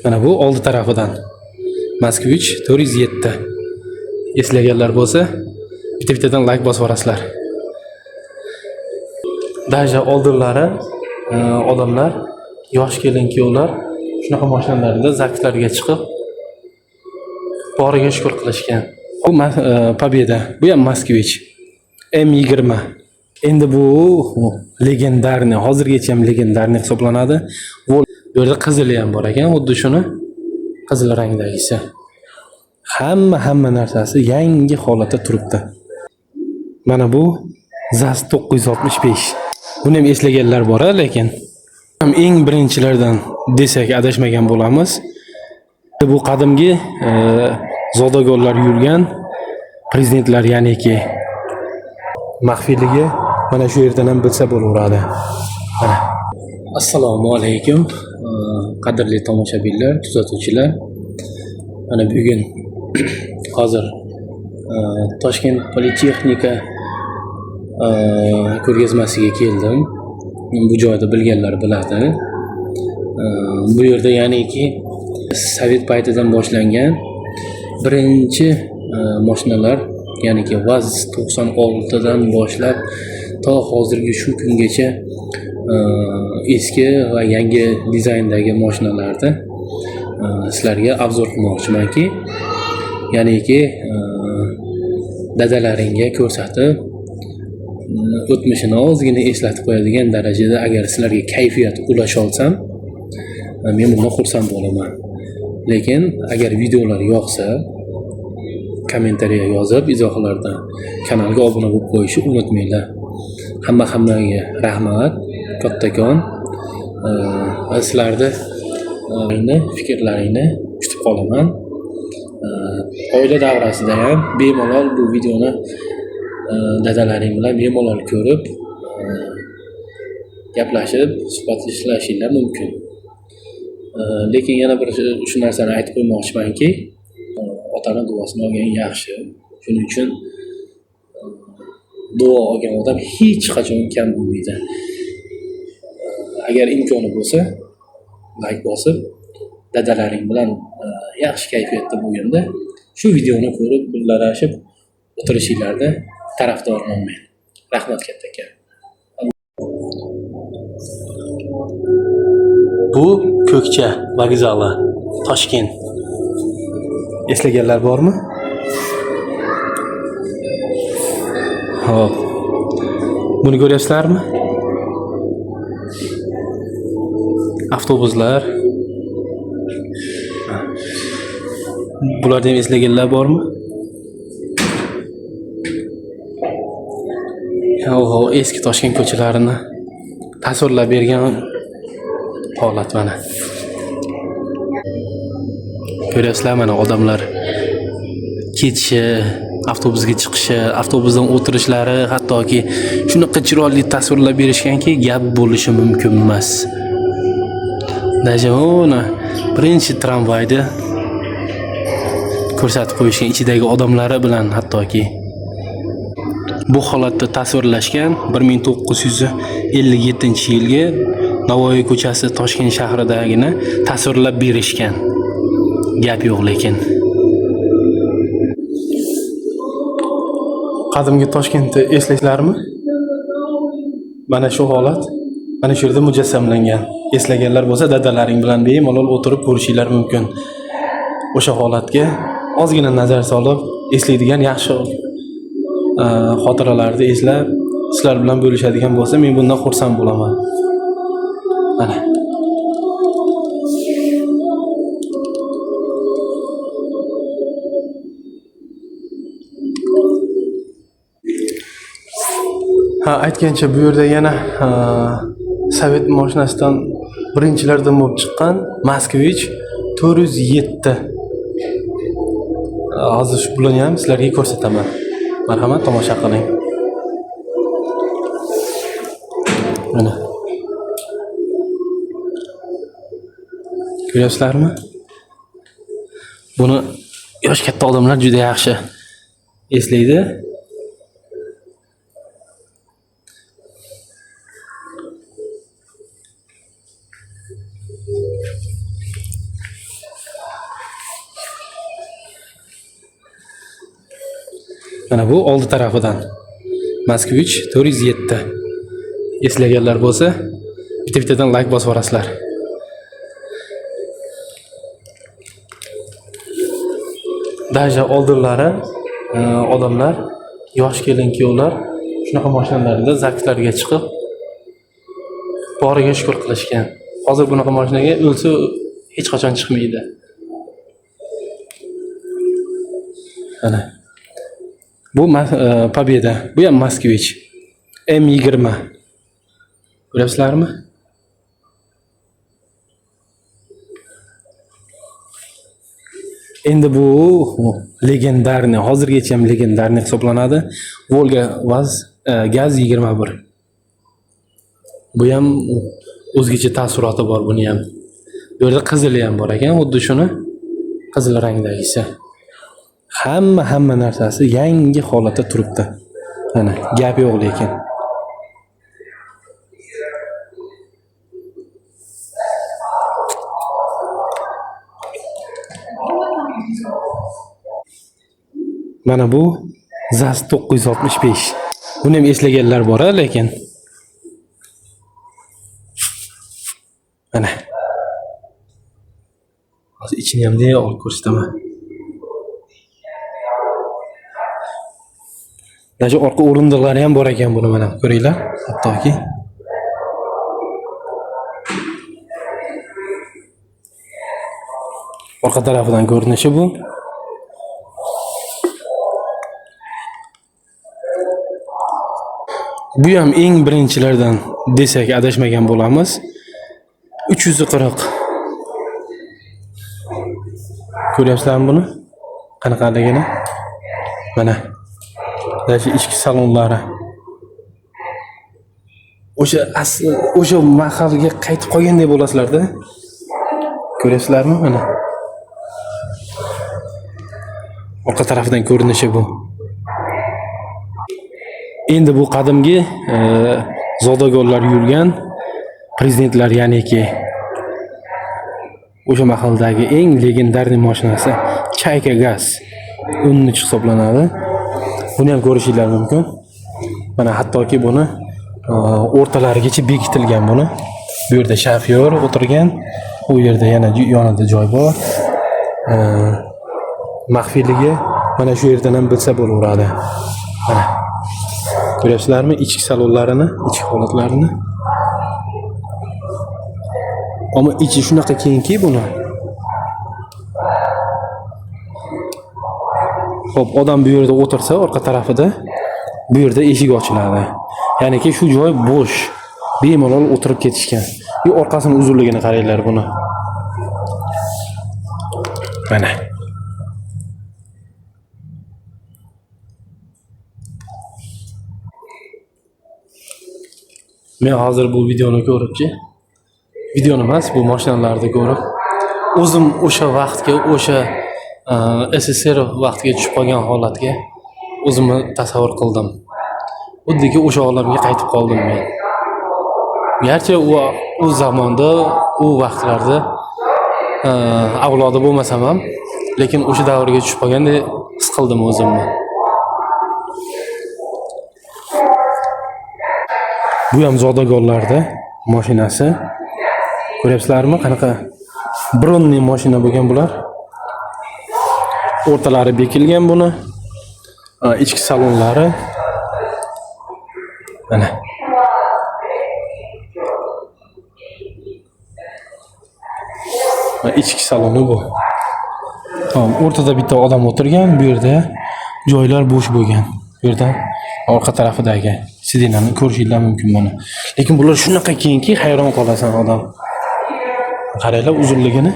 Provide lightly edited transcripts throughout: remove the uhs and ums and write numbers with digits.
Mana bu oldi tarafidan. Moskvich 407. Eslaganlar bo'lsa, bitta-bittadan like bosib yuborasizlar. Даже oldinlari odamlar, yosh kelin-kuyovlar shunaqa mashinalarda zaktlarga chiqib boriga shukr qilishgan. Bu Победа, bu ham Moskvich M20. Endi bu legendarniy, hozirgacha ham legendarniy hisoblanadi. Bu yerda qizili ham bor ekan, xuddi shuni qizil rangdagisi. Hamma narsasi yangi holatda turibdi. Mana bu ZAZ 965. Buni ham eslaganlar bor, lekin ham eng birinchilardan desak adashmagan bo'lamiz. Bu qadimgi zodagonlar yurgan prezidentlar, ya'niki maxfiyligi mana shu yerdan ham bilsa bo'laveradi. Mana. Assalomu alaykum, qadrli tomoshabinlar, kuzatuvchilar. Mana bugun hozir Toshkent Politexnika ko'rgazmasiga keldim. Bu joyda bilganlar biladi. Bu yerda ya'niki Sovet paytidan boshlangan birinchi mashinalar, ya'niki VAZ 96 dan boshlab to hozirgi shu kungacha eski va yangi dizayndagi mashinalarni sizlarga obzor qilmoqchimanki, ya'niki dadalaringga ko'rsatib o'tmishini ozgina eslatib qo'yadigan darajada agar sizlarga kayfiyat ulasha olsam, men bundan xursand bo'laman. Lekin agar videolar yoqsa, kommentariya yozib, izohlarda kanalga obuna bo'lib qo'yishni unutmanglar. Hammaga rahmat, kattakon. Sizlarni fikrlaringni kutib qolaman. Oila davrasida ham bemalol bu videoni dadalaring bilan bemalol ko'rib, gaplashib, suhbatlashishinglar mumkin. Lekin yana bir shu narsani aytib qo'ymoqchimanki, otani duosini olgan yaxshi. Shuning uchun duo olgan odam hech qachon kam bo'lmaydi. Agar imkoni bo'lsa, like bosib, dadalaring bilan yaxshi kayfiyatda bo'lganda shu videoni ko'rib, birlashib o'tirishinglarni tarafdoriman men. Rahmat kattakon. Bu Ko'kcha vokzali, Toshkent. Eslaganlar bormi? Hop. Buni ko'ryapsizlarmi? Avtobuslar. Bularni ham eslaganlar bormi? Oho, eski Toshkent ko'chalarini tasvirlab bergan holat mana. Ko'ryapsizlar, mana odamlar ketishi, avtobusga chiqishi, avtobusdan o'tirishlari, hattoki shunaqa chiroyli tasvirlab berishganki, gap bo'lishi mumkin emas. Najmona birinchi tramvayda ko'rsatib qo'yishgan ichidagi odamlari bilan hattoki bu holatda tasvirlashgan 1957-yilga Navoiy ko'chasi Toshkent shahridagini tasvirlab berishgan. Gap yo'q lekin. Qadimgi Toshkentni eslaysizlarmi? Mana shu holat, mana shu yerda mujassamlangan. Eslaganlar bo'lsa, dadalaring bilan bemalol o'tirib ko'rishinglar mumkin. O'sha holatga ozgina nazar solib, eslaydigan yaxshi xotiralarni eslab, sizlar bilan bo'lishadigan bo'lsa, men bundan xursand bo'laman. Mana. Aytgancha bu yerda yana Sovet mashinasidan birinchilardan bo'lib chiqqan Moskvich 407. Hozir shu bilan ham sizlarga ko'rsataman. Marhamat, tomosha qiling. Mana. Ko'ryapsizlarmi? Buni yosh katta odamlar juda yaxshi eslaydi. Mana bu oldi tarafidan. Moskvich 407. Eslaganlar bo'lsa, bitta-bittadan like bosib yuborasizlar. Даже oldinlari odamlar, yosh kelin-kuyovlar shunaqa mashinalarda zaktlarga chiqib boriga shukr qilishgan. Hozir bunaqa mashinaga o'lsa hech qachon chiqmaydi. Ana. Bu Победа. Bu ham Moskvich. M20. Ko'ryapsizlarmi? Endi bu legendarniy, hozirgacha ham legendarniy hisoblanadi. Volga Vaz Gaz 21. Bu ham o'zgacha taassuroti bor buni ham. Bu yerda qizili ham bor ekan, xuddi shuni qizil rangdagisi. Hamma narsasi yangi holatda turibdi. Mana gap yo'q lekin. Mana bu ZAZ 965. Buni ham eslaganlar bor, lekin mana hozir ichini ham deya olib ko'rsataman. Даже orqa o'rindiqlari ham bor ekan buni, mana ko'ringlar, hattoki. Orqa tarafidan ko'rinishi bu. Bu ham eng birinchilardan desak adashmagan bo'lamiz. 340. Ko'ryapsizlarmi buni? Qanaqaligini? Mana. Даже ichki salonlari. O'sha mahalga qaytib qolgandek bo'lasizlar-da. Ko'ryapsizlarmi? Mana. Orqa tarafidan ko'rinishi bu. Endi bu qadimgi zodagonlar yurgan prezidentlar, ya'niki o'sha mahaldagi eng legendarniy mashinasi Chayka Gaz 13 hisoblanadi. Buni ham ko'rishingiz mumkin. Mana hattoki buni o'rtalarigacha bekitilgan buni. Bu yerda shofyor o'tirgan, u yerda yana yonida joy bor. Maxfiyligi mana shu yerdan ham bilsa bo'laveradi. Mana ko'ryapsizlarmi ichki salonlarini, ichki holatlarini? Ammo ichi shunaqa kengki buni. Xo'p, odam bu yerda o'tirsa, orqa tarafida bu yerda eshik ochiladi. Ya'niki shu joy bo'sh. Bemalol o'tirib ketishgan. Bu orqasini uzunligini qaranglar buni. Mana. Men hozir bu videoni ko'ribchi, videoni emas, bu mashinalarni ko'rib, o'zim o'sha vaqtga, o'sha SSR vaqtiga tushib qolgan holatga o'zimni tasavvur qildim. Xuddiki o'sha olamga qaytib qoldim men. Garchi u zamonda, u vaqtlarda avlodi bo'lmasam ham, lekin o'sha davrga tushib qolgandek his qildim o'zimni. Bu ham zodagonlarda mashinasi. Ko'ryapsizlarmi qanaqa bronniy mashina bo'lgan bular? O'rtalari bekilgan buni. Ichki salonlari. Mana. Ichki saloni bu. Tamam, o'rtada bitta odam o'tirgan, bu yerda joylar bo'sh bo'lgan. Bu yerdan orqa tarafidagi sidinani ko'rishingiz mumkin buni. Lekin bular shunaqa kengki, hayron qolasan odam. Qaranglar uzunligini.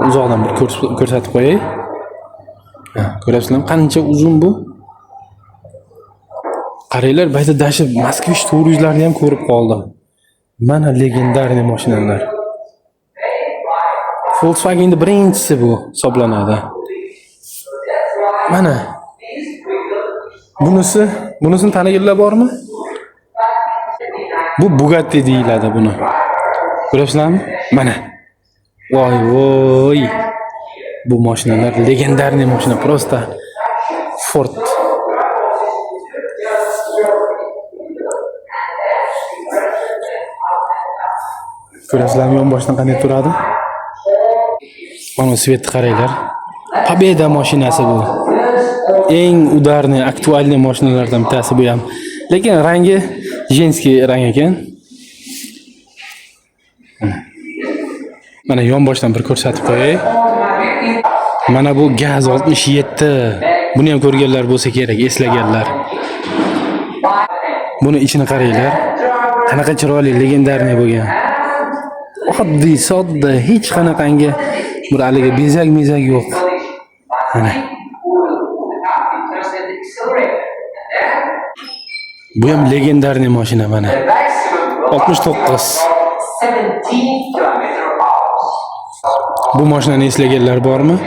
Uzoqdan bir ko'rsatib qo'yay. Ko'ryapsizlarmi qancha uzun bu? Qaranglar, bayda dashi Moskvich 400 larni ham ko'rib qoldim. Mana legendarniy mashinalar. Volkswagenning birinchisi bu hisoblanadi. Mana. Bunisini taniganlar bormi? Bu Bugatti deyiladi buni. Ko'ryapsizlarmi? Mana. Voy. Bu mashinalar legendarniy mashina, prosta Ford. Ko'rasizlarmi yonboshdan qanday turadi? Mana svetni qaranglar. Победа mashinasi bu. Eng udarniy, aktualniy mashinalardan bittasi bu ham. Lekin rangi jenskiy rang ekan. Mana yonboshdan bir ko'rsatib qo'yay. Mana bu Gaz 67. Buni ham ko'rganlar bo'lsa kerak, eslaganlar. Buni ichini qaranglar. Qanaqa chiroyli, legendarniy bo'lgan. Oddiy, sodda, hech qanaqangi bir aliga bezak-mezak yo'q. Mana. Bu ham legendarniy mashina mana. 69. Bu mashinani eslaganlar bormi?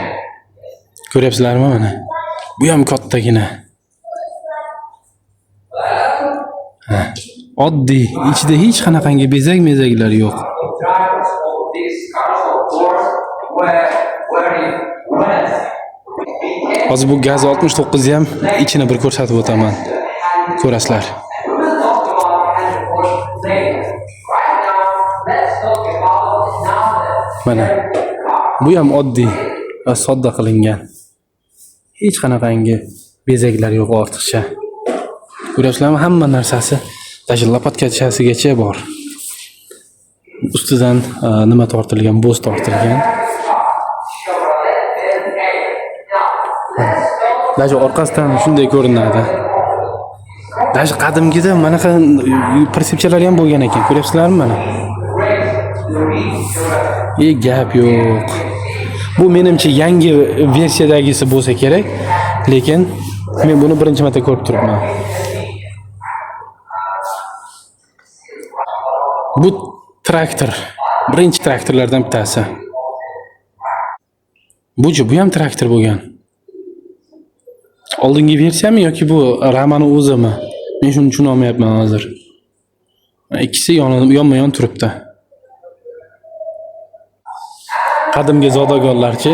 Ko'ryapsizlarmi mana? Bu ham kattagina. Oddiy, ichida hech qanaqangi bezak-mezaklar yo'q. Hozir bu Gaz 69 ham ichini bir ko'rsatib o'taman. Ko'rasizlar. Mana. Bu ham oddiy va sodda qilingan. Hech qanaqangi bezaklar yo'q ortiqcha. Ko'ryapsizlarmi? Hamma narsasi даже lopatkachasigacha bor. Ustidan nima tortilgan, bo'z tortilgan. Даже orqasidan shunday ko'rinadi. Даже qadimgida manaqa pritsepchalar ham bo'lgan ekan. Ko'ryapsizlarmi mana? Gap yo'q. Bu menimcha yangi versiyadagisi bo'lsa kerak, lekin men buni birinchi marta ko'rib turibman. Bu traktor, birinchi traktorlardan bittasi. Bu ham traktor bo'lgan. Oldingi versiyami yoki bu Ramani o'zimi? Men shuni tushuna olmayapman hozir. Ikkisi yonma-yon turibdi. Qadimgi zodagonlarchi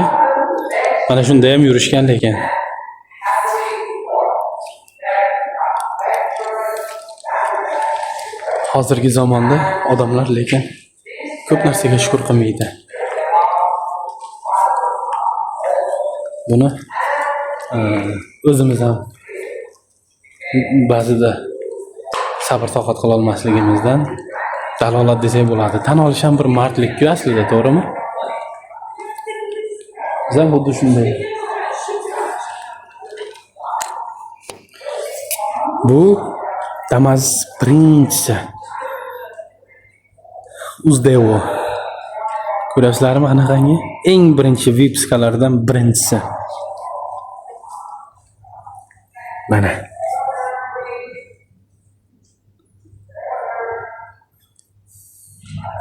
mana shunda ham yurishgan lekin. Hozirgi zamonda odamlar lekin ko'p narsaga shukr qilmaydi. Buni o'zimiz ham ba'zida sabr toqat qila olmasligimizdan dalolat desak bo'ladi. Tan olish ham bir mardlik-ku aslida, to'g'rimi? Biz ham xuddi shunday. Bu Damas birinchisi. Uzdevo. Ko'ryapsizlarmi qanaqangi? Eng birinchi vipskalardan birinchisi. Mana.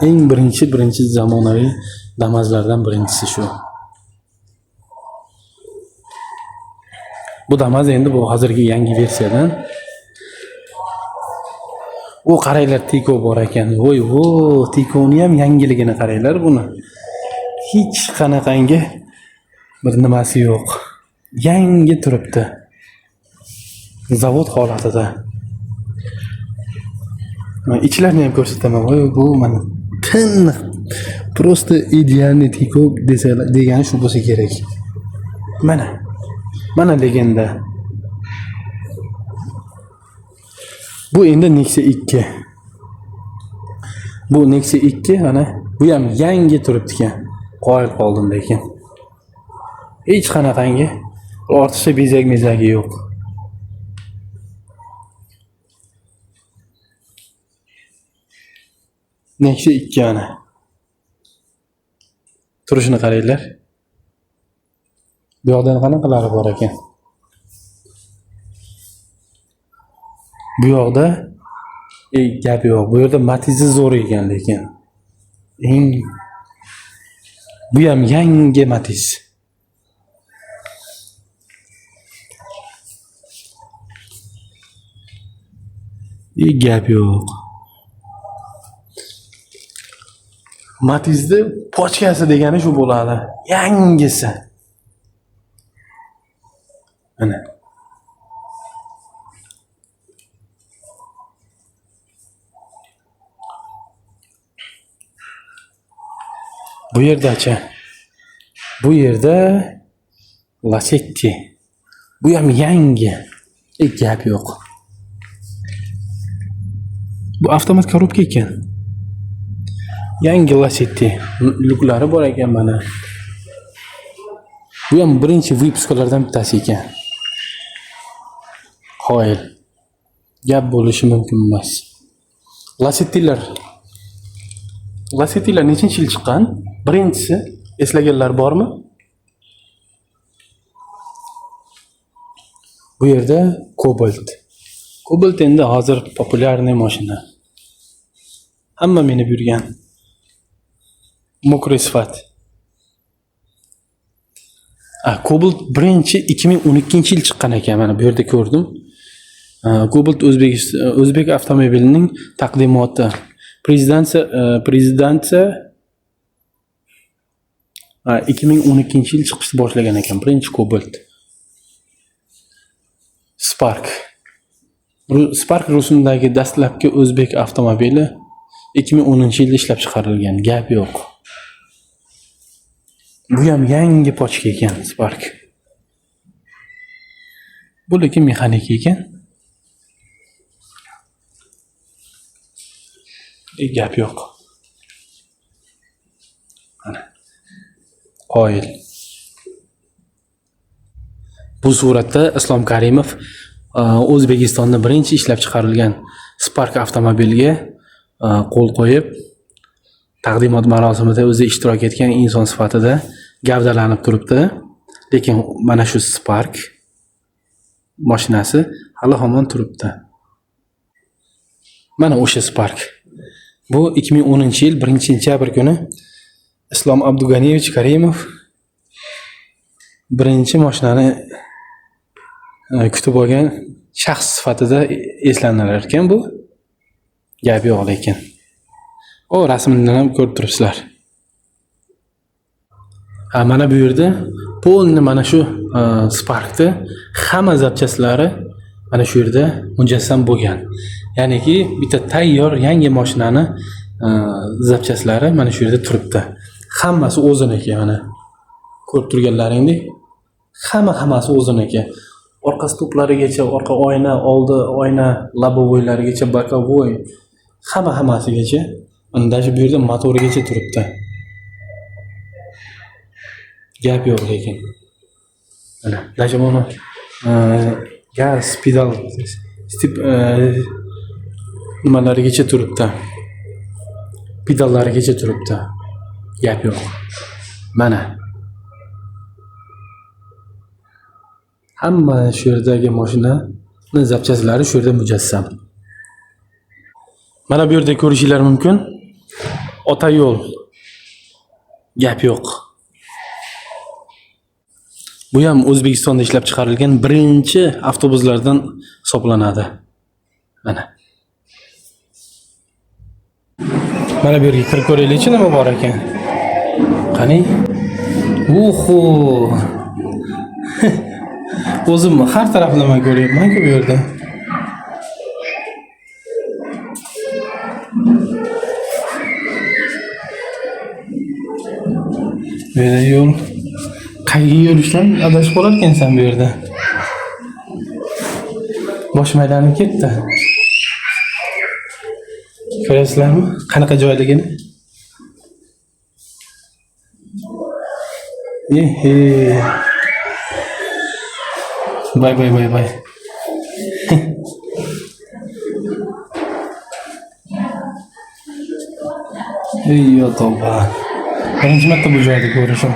Eng birinchi zamonaviy Damazlardan birinchisi shu. Bu Damaz endi bu hozirgi yangi versiyadan. O qaranglar, Tiko bor ekan. Voy, Tikoni ham yangiligini qaranglar buni. Hech qanaqangi bir nimasi yo'q. Yangi turibdi. Zavod holatida. Men ichlarni ham ko'rsataman. Voy, bu mana tin. Просто idealniy Tiko degani shu bo'lsa kerak. Mana legenda. Bu endi Nexia 2. Bu Nexia 2 mana bu ham yangi turibdi ekan. Qoyil qoldim lekin. Hech qanaqangi ortiqcha bezak-mezagi yo'q. Nexia 2 ana. Turishini qaranglar. Bu yoqda qanaqalari bor ekan? Bu yoqda gap yo'q. Bu yerda Matizi zo'r ekan lekin. Bu ham yangi Matiz. Gap yo'q. Matizning pochkasi degani shu bo'ladi. Yangisi. Mana. Bu yerdachi. Bu yerda Lacetti. Bu ham yangi. Gap yo'q. Bu avtomat korobka ekan. Yangi Lacetti. Luklari bor ekan mana. Bu ham birinchi vyipskalardan bittasi ekan. Qoyil. Gap bo'lishi mumkin emas. Lassettilar nechinchi yil chiqqan? Birinchisi eslaganlar bormi? Bu yerda Cobalt. Cobalt endi hozir populyarniy mashina. Hamma minib yurgan. Mokriy sifat. Cobalt birinchi 2012-yil chiqqan ekan, mana bu yerda ko'rdim. Cobalt O'zbek avtomobilining taqdimoti. Prezidentsiya 2012-yil chiqishni boshlagan ekan, birinchi Cobalt. Spark rusumdagi dastlabki o'zbek avtomobili 2010-yilda ishlab chiqarilgan. Gap yo'q. Bu ham yangi pochka ekan, Spark. Bu lekin mexanik ekan. Gap yo'q. Mana. Qoyil. Bu suratda Islom Karimov O'zbekistonda birinchi ishlab chiqarilgan Spark avtomobiliga qo'l qo'yib, taqdimot marosimida o'zi ishtirok etgan inson sifatida gavdalanib turibdi. Lekin mana shu Spark mashinasi hali hamon turibdi. Mana o'sha Spark. Bu 2010-yil 1-sentyabr kuni Islom Abduganiyevich Karimov birinchi mashinani kutib olgan shaxs sifatida eslanilar ekan bu. Gap yo'q lekin. Rasmini ham ko'rib turibsizlar. Mana bu yerda polni mana shu Sparkda hamma zapchaslari mana shu yerda mujassam bo'lgan. Ya'niki bitta tayyor yangi mashinani zapchaslari mana shu yerda turibdi. Hammasi o'ziniki mana. Ko'rib turganlaringdek, hammasi o'ziniki. Orqa stoplarigacha, orqa oyna, oldi oyna, lobovoylarigacha, bokovoy, hammasigacha, mana даже bu yerda motorigacha turibdi. Gap yo'q lekin. Mana даже buni gaz pedal nimalarigacha turibdi. Pedallarigacha turibdi. Gap yo'q. Mana hamma shu yerdagi mashinaning zapchaslari shu yerda mujassam. Mana bu yerda ko'rishingiz mumkin. Ota yo'l. Gap yo'q. Bu ham O'zbekistonda ishlab chiqarilgan birinchi avtobuslardan hisoblanadi. Mana. Mana bu yerga kirib ko'raylikchi, nima bor ekan. Qani? Oho. O'zimni har taraflama ko'ryapman-ku bu yerda. Bu yerda yo'l. Qayerga yurishdan adashib qolar ekansan bu yerda. Boshim aylanib ketdi. Ko'rasizlarmi? Qanaqa joyligini? Bay. Ey tavba. Birinchi marta bu joyda ko'rishim.